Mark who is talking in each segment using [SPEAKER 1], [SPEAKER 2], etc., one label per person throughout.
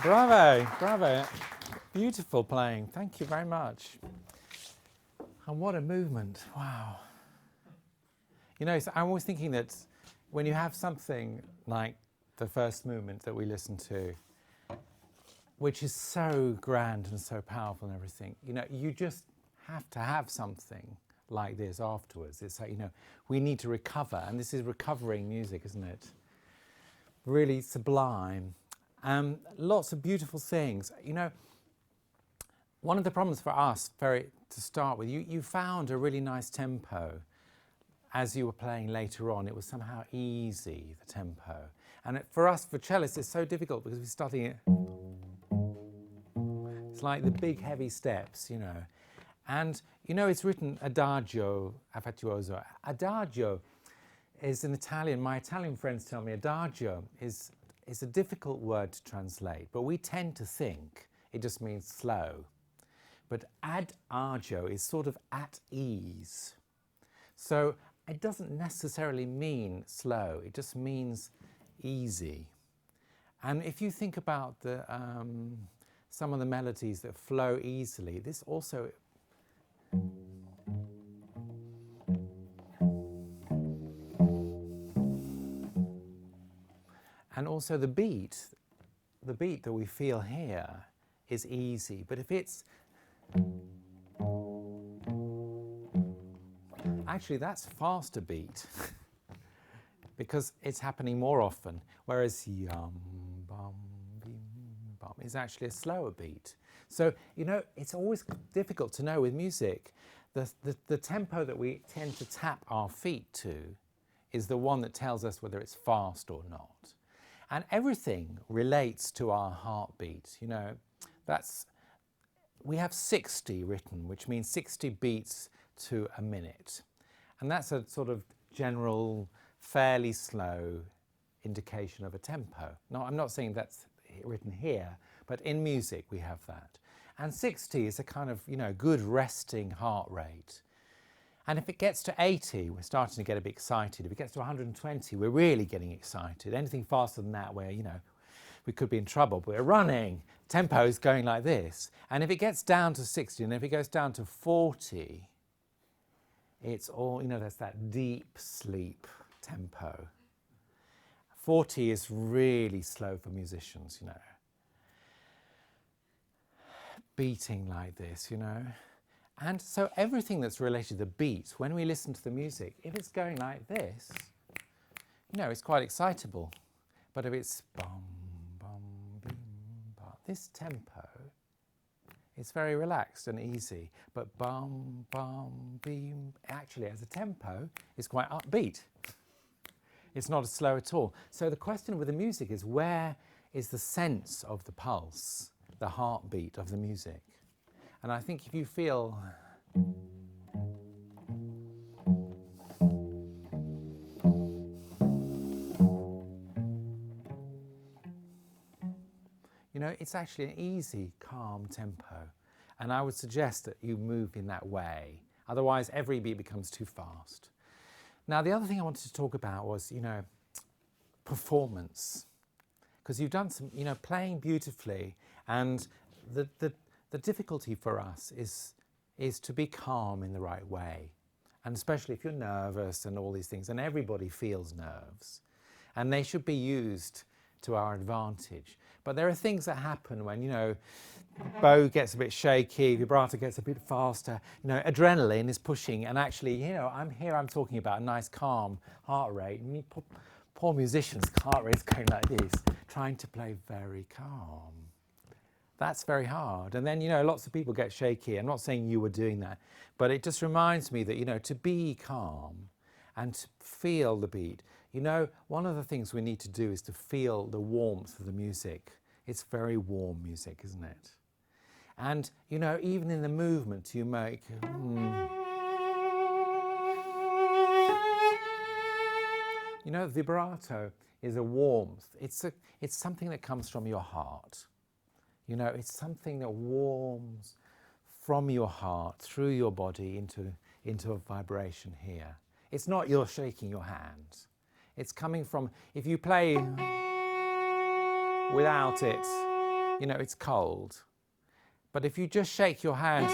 [SPEAKER 1] Bravo, bravo. Beautiful playing. Thank you very much. And what a movement. Wow. You know, so I'm always thinking that when you have something like the first movement that we listened to, which is so grand and so powerful and everything, you know, you just have to have something like this afterwards. It's like, you know, we need to recover, and this is recovering music, isn't it? Really sublime. Lots of beautiful things. You know, one of the problems for us, to start with, you found a really nice tempo as you were playing later on. It was somehow easy, the tempo. And for us, for cellists, it's so difficult because we're starting it. It's like the big heavy steps, you know. And, you know, it's written adagio, affettuoso. Adagio is in Italian. My Italian friends tell me adagio is a difficult word to translate, but we tend to think it just means slow. But adagio is sort of at ease. So it doesn't necessarily mean slow, it just means easy. And if you think about some of the melodies that flow easily, this also and also the beat that we feel here is easy. But if it's actually, that's faster beat because it's happening more often, whereas yum, bum, bim, bum is actually a slower beat. So, you know, it's always difficult to know with music. The tempo that we tend to tap our feet to is the one that tells us whether it's fast or not. And everything relates to our heartbeat, you know. We have 60 written, which means 60 beats to a minute. And that's a sort of general, fairly slow indication of a tempo. No, I'm not saying that's written here, but in music we have that. And 60 is a kind of, you know, good resting heart rate. And if it gets to 80, we're starting to get a bit excited. If it gets to 120, we're really getting excited. Anything faster than that, where, you know, we could be in trouble, but we're running. Tempo is going like this. And if it gets down to 60, and if it goes down to 40, it's all, you know, there's that deep sleep tempo. 40 is really slow for musicians, you know. Beating like this, you know. And so everything that's related to the beat, when we listen to the music, if it's going like this, you know, it's quite excitable. But if it's bum, bum, bim, bum, this tempo, it's very relaxed and easy. But bum, bum, bim, actually as a tempo, it's quite upbeat. It's not as slow at all. So the question with the music is, where is the sense of the pulse, the heartbeat of the music? And I think if you feel you know, it's actually an easy, calm tempo. And I would suggest that you move in that way. Otherwise, every beat becomes too fast. Now, the other thing I wanted to talk about was, you know, performance. Because you've done some, you know, playing beautifully. And the difficulty for us is to be calm in the right way. And especially if you're nervous and all these things. And everybody feels nerves. And they should be used to our advantage. But there are things that happen when, you know, bow gets a bit shaky, vibrato gets a bit faster, you know, adrenaline is pushing, and actually, you know, I'm talking about a nice calm heart rate. And poor musicians' heart rate's going like this, trying to play very calm. That's very hard. And then, you know, lots of people get shaky. I'm not saying you were doing that, but it just reminds me that, you know, to be calm and to feel the beat. You know, one of the things we need to do is to feel the warmth of the music. It's very warm music, isn't it? And, you know, even in the movement you make, you know, vibrato is a warmth. It's something that comes from your heart. You know, it's something that warms from your heart through your body into a vibration here. It's not you're shaking your hands. It's coming from, if you play without it, you know, it's cold. But if you just shake your hand,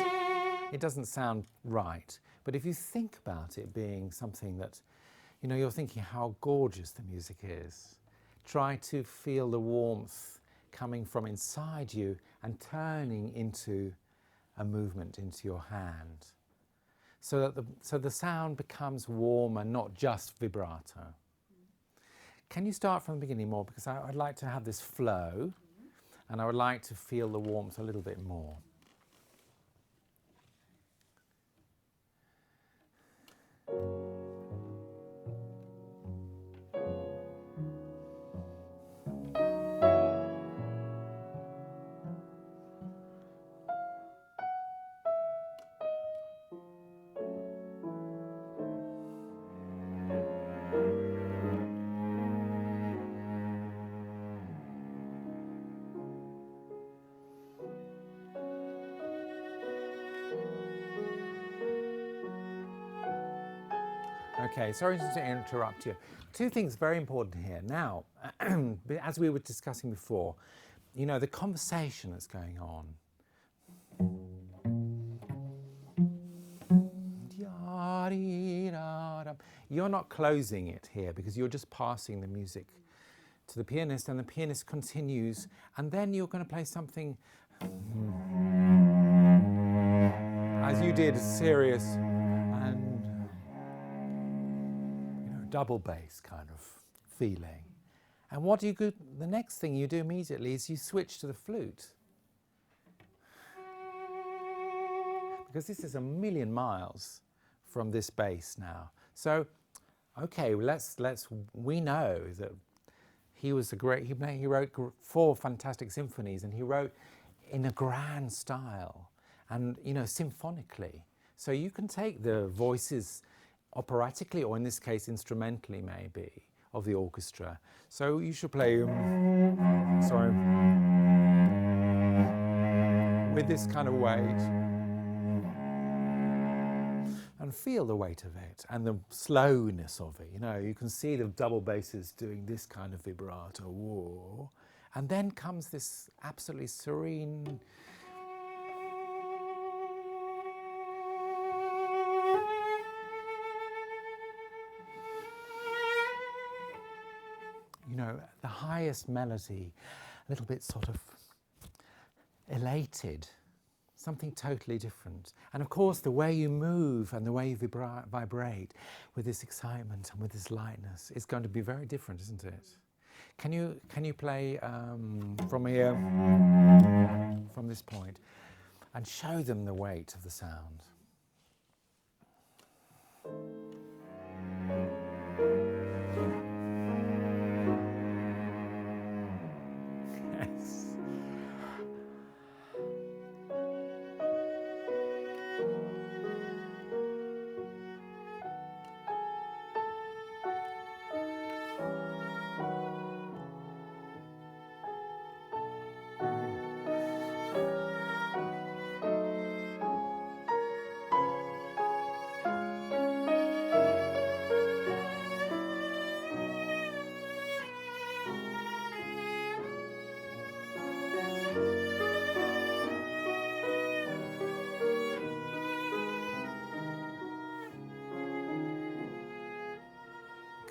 [SPEAKER 1] it doesn't sound right. But if you think about it being something that, you know, you're thinking how gorgeous the music is, try to feel the warmth coming from inside you and turning into a movement into your hand, so that the sound becomes warmer, not just vibrato. Can you start from the beginning more? Because I'd like to have this flow, and I would like to feel the warmth a little bit more. Okay, sorry to interrupt you. Two things very important here. Now, as we were discussing before, you know, the conversation that's going on. You're not closing it here because you're just passing the music to the pianist, and the pianist continues, and then you're going to play something as you did, serious and double bass kind of feeling. And what do you do? The next thing you do immediately is you switch to the flute, because this is a million miles from this bass now. So, okay, we know that he was a great. He wrote 4 fantastic symphonies, and he wrote in a grand style, and you know, symphonically. So you can take the voices operatically, or in this case instrumentally maybe, of the orchestra. So you should play, with this kind of weight, and feel the weight of it, and the slowness of it. You know, you can see the double basses doing this kind of vibrato, whoa. And then comes this absolutely serene, you know, the highest melody, a little bit sort of elated, something totally different. And of course, the way you move and the way you vibrate with this excitement and with this lightness is going to be very different, isn't it? Can you play from here, from this point, and show them the weight of the sound? Yes.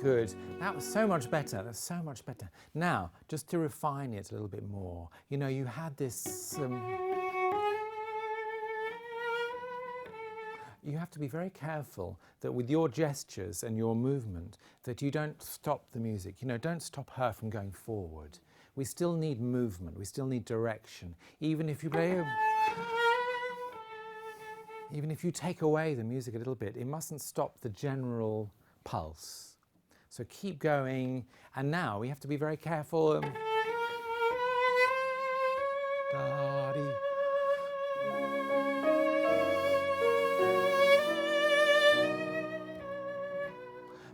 [SPEAKER 1] Good. That was so much better. That's so much better. Now, just to refine it a little bit more, you know, you had this. You have to be very careful that with your gestures and your movement, that you don't stop the music. You know, don't stop her from going forward. We still need movement. We still need direction. Even if you play, even if you take away the music a little bit, it mustn't stop the general pulse. So keep going, and now we have to be very careful.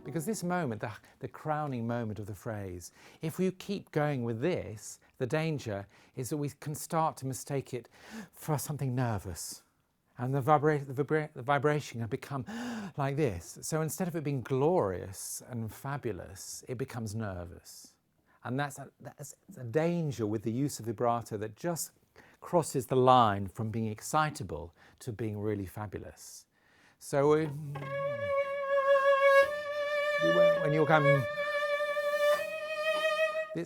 [SPEAKER 1] Because this moment, the crowning moment of the phrase, if we keep going with this, the danger is that we can start to mistake it for something nervous. And the vibration can become like this. So instead of it being glorious and fabulous, it becomes nervous. And that's a danger with the use of vibrato that just crosses the line from being excitable to being really fabulous. So when you're going,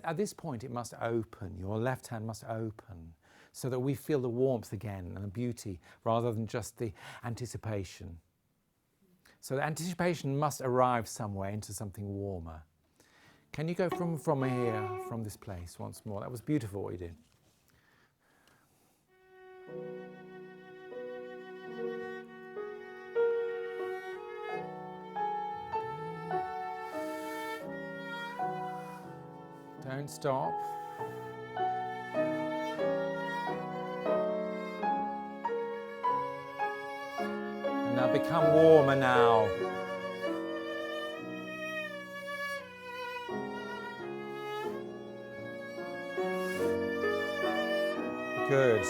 [SPEAKER 1] at this point it must open, your left hand must open, so that we feel the warmth again and the beauty rather than just the anticipation. So the anticipation must arrive somewhere into something warmer. Can you go from here, from this place once more? That was beautiful what you did. Don't stop. And now become warmer now. Good.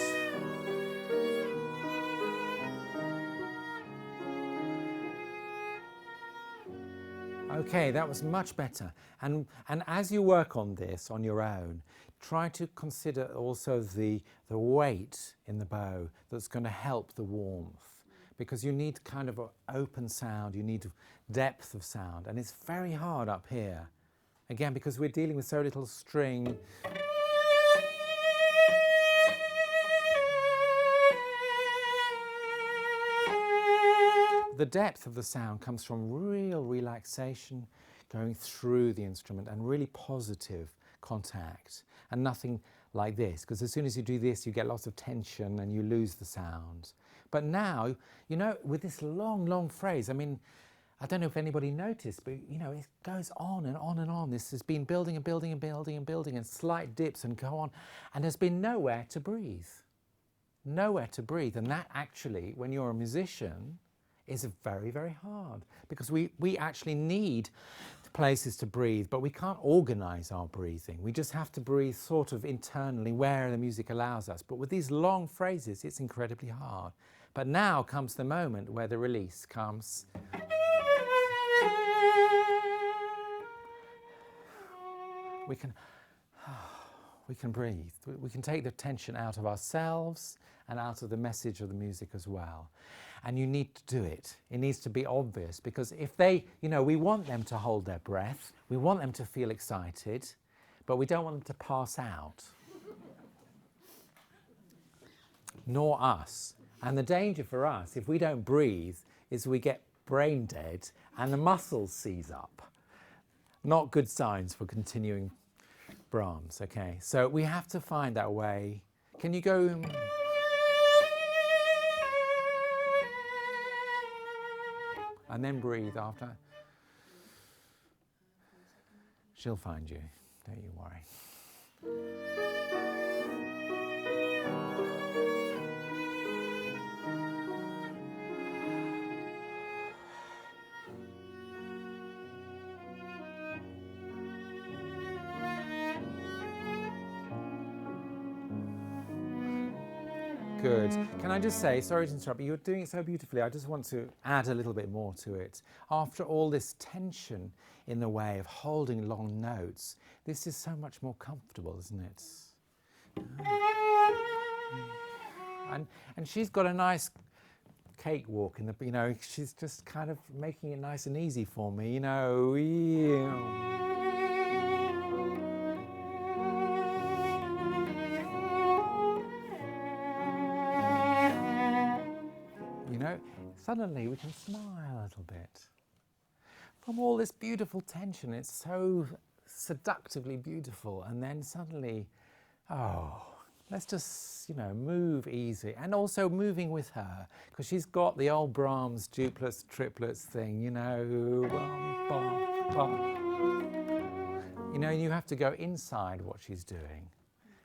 [SPEAKER 1] Okay, that was much better. And as you work on this on your own, try to consider also the weight in the bow that's going to help the warmth. Because you need kind of an open sound, you need depth of sound. And it's very hard up here. Again, because we're dealing with so little string. The depth of the sound comes from real relaxation going through the instrument and really positive contact, and nothing like this, because as soon as you do this you get lots of tension and you lose the sound. But now, you know, with this long phrase, I mean, I don't know if anybody noticed, but you know, it goes on and on and on. This has been building and building and building and building, and slight dips and go on, and there's been nowhere to breathe. Nowhere to breathe. And that actually, when you're a musician, is very, very hard, because we actually need places to breathe, but we can't organize our breathing. We just have to breathe sort of internally where the music allows us. But with these long phrases, it's incredibly hard. But now comes the moment where the release comes. We can breathe. We can take the tension out of ourselves and out of the message of the music as well. And you need to do it. It needs to be obvious, because if they, you know, we want them to hold their breath, we want them to feel excited, but we don't want them to pass out. Nor us. And the danger for us, if we don't breathe, is we get brain dead and the muscles seize up. Not good signs for continuing Brahms, okay? So we have to find that way. Can you go? And then breathe after. She'll find you, don't you worry. Good. Can I just say, sorry to interrupt, but you're doing it so beautifully. I just want to add a little bit more to it. After all this tension in the way of holding long notes, this is so much more comfortable, isn't it? And she's got a nice cakewalk in the, you know, she's just kind of making it nice and easy for me, you know. Suddenly we can smile a little bit. From all this beautiful tension, it's so seductively beautiful, and then suddenly, oh, let's just, you know, move easy. And also moving with her, because she's got the old Brahms duplets, triplets thing, you know. You know, you have to go inside what she's doing.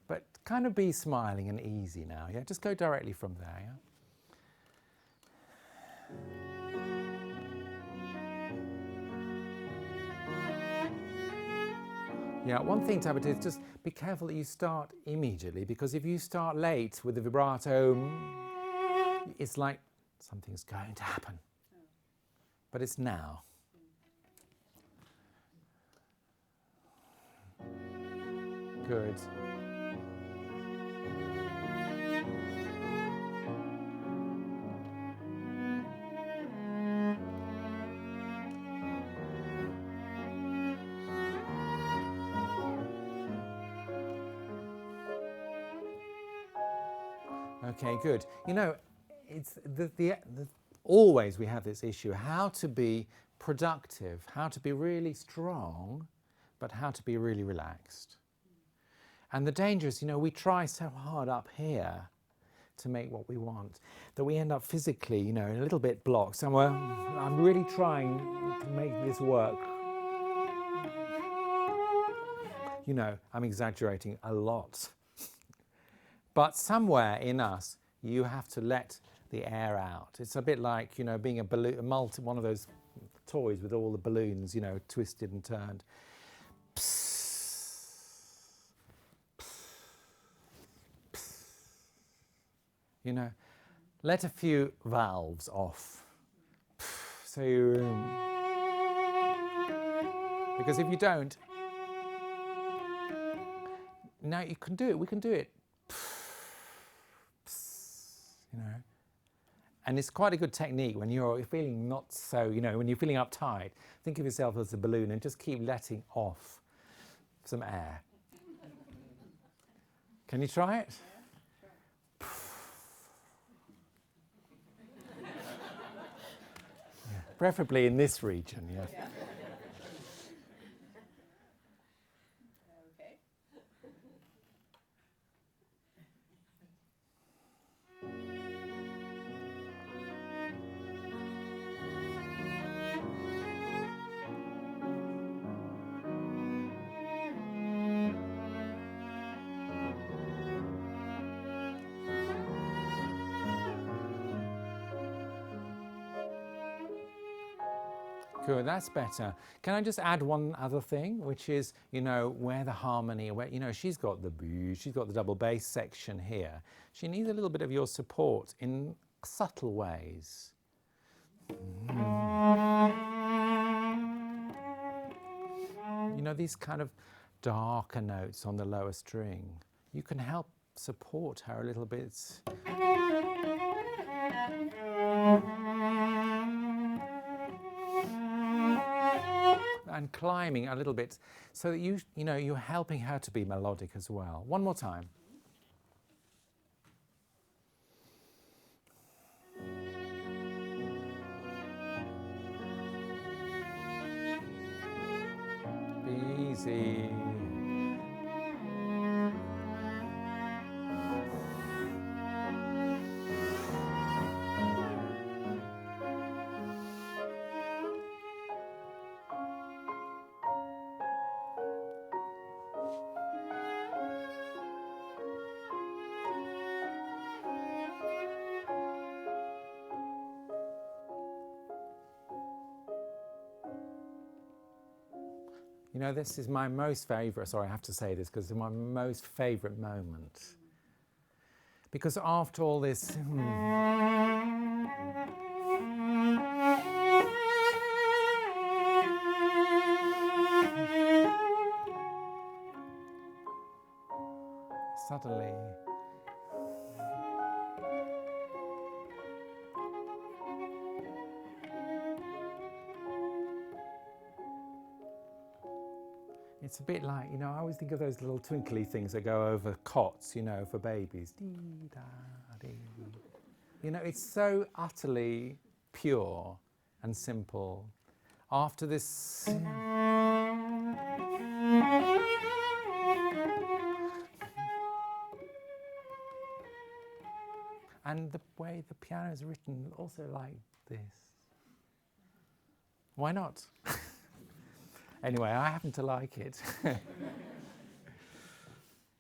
[SPEAKER 1] But kind of be smiling and easy now, yeah? Just go directly from there, yeah? Yeah, one thing, Tabita, is just be careful that you start immediately, because if you start late with the vibrato, it's like something's going to happen. But it's now. Good. Okay, good. You know, it's always we have this issue, how to be productive, how to be really strong, but how to be really relaxed. And the danger is, you know, we try so hard up here to make what we want that we end up physically, you know, a little bit blocked somewhere. I'm really trying to make this work. You know, I'm exaggerating a lot. But somewhere in us, you have to let the air out. It's a bit like, you know, being a balloon, one of those toys with all the balloons, you know, twisted and turned. You know, let a few valves off. So you, because if you don't, now you can do it, we can do it. You know, and it's quite a good technique when you're feeling not so, you know, when you're feeling uptight, think of yourself as a balloon and just keep letting off some air. Can you try it? Yeah, preferably in this region, yes. Yeah. Good, that's better. Can I just add one other thing, which is, you know, where the harmony, where, you know, she's got the double bass section here. She needs a little bit of your support in subtle ways. You know, these kind of darker notes on the lower string. You can help support her a little bit. And climbing a little bit so that you know, you're helping her to be melodic as well. One more time. Be easy. You know, this is my most favourite, sorry, I have to say this, because it's my most favourite moment. Because after all this... suddenly... It's a bit like, you know, I always think of those little twinkly things that go over cots, you know, for babies. Dee, da, dee. You know, it's so utterly pure and simple. After this... And the way the piano is written, also like this. Why not? Anyway, I happen to like it. Do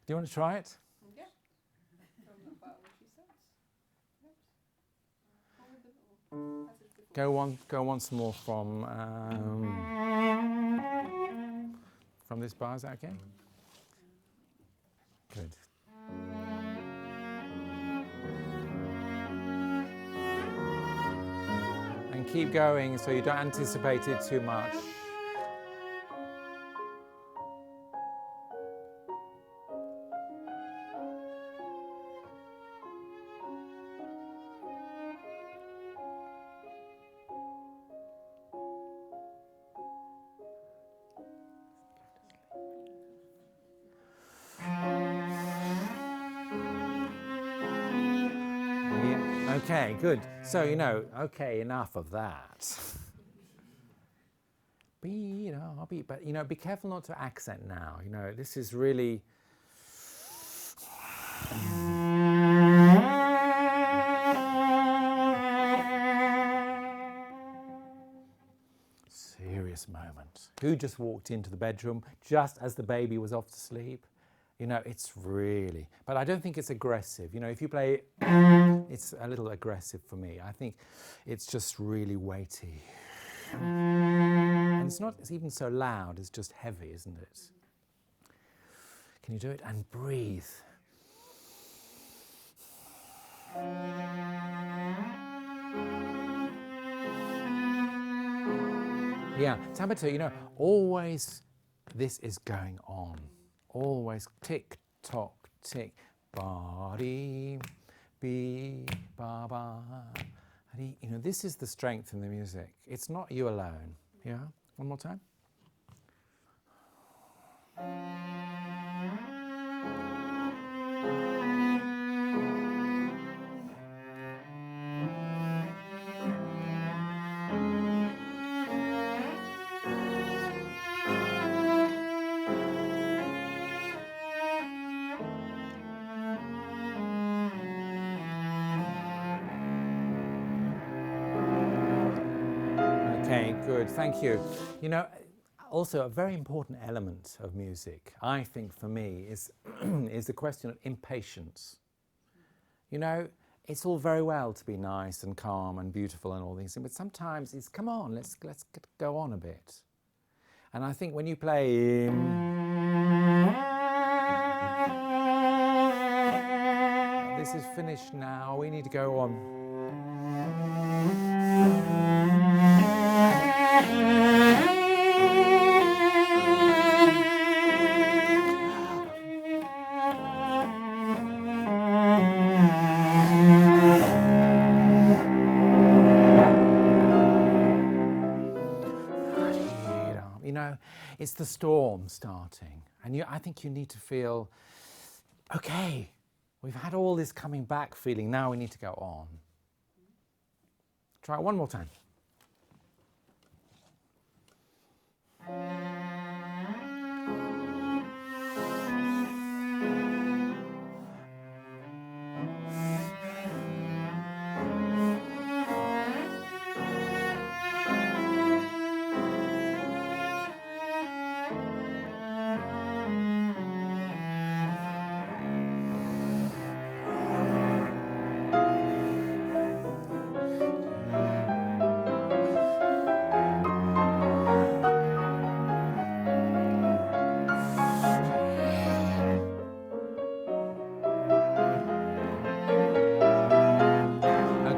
[SPEAKER 1] you want to try it?
[SPEAKER 2] Yeah.
[SPEAKER 1] Go once more from this bar. Is that okay? Good. And keep going so you don't anticipate it too much. Okay, good. So, you know, okay, enough of that. But, you know, be careful not to accent now. You know, this is really... Serious moment. Who just walked into the bedroom just as the baby was off to sleep? You know, it's really... But I don't think it's aggressive. You know, if you play... It's a little aggressive for me. I think it's just really weighty. And it's not even so loud, it's just heavy, isn't it? Can you do it? And breathe. Yeah, Tabita, you know, always this is going on. Always tick, tock, tick. Ba-dee, be, ba-ba. You know, this is the strength in the music. It's not you alone. Yeah? One more time. Okay, good, thank you. You know, also a very important element of music, I think for me, is, is the question of impatience. You know, it's all very well to be nice and calm and beautiful and all these things, but sometimes it's, come on, let's go on a bit. And I think when you play... this is finished now, we need to go on. You know, it's the storm starting, and I think you need to feel, okay, we've had all this coming back feeling, now we need to go on. Try it one more time.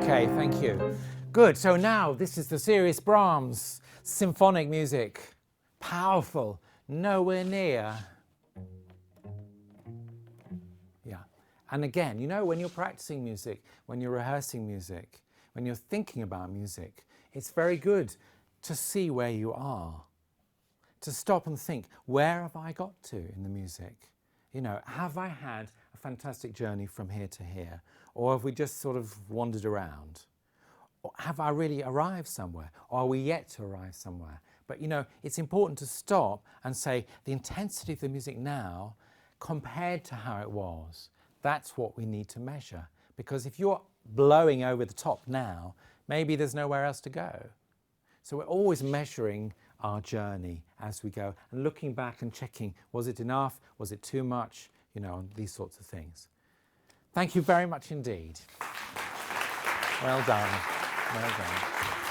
[SPEAKER 1] Okay, thank you. Good, so now this is the serious Brahms symphonic music. Powerful, nowhere near. Yeah, and again, you know, when you're practicing music, when you're rehearsing music, when you're thinking about music, it's very good to see where you are, to stop and think, where have I got to in the music? You know, have I had a fantastic journey from here to here? Or have we just sort of wandered around? Or have I really arrived somewhere? Or are we yet to arrive somewhere? But you know, it's important to stop and say the intensity of the music now compared to how it was, that's what we need to measure. Because if you're blowing over the top now, maybe there's nowhere else to go. So we're always measuring our journey as we go and looking back and checking, was it enough? Was it too much? You know, these sorts of things. Thank you very much indeed. Well done. Well done.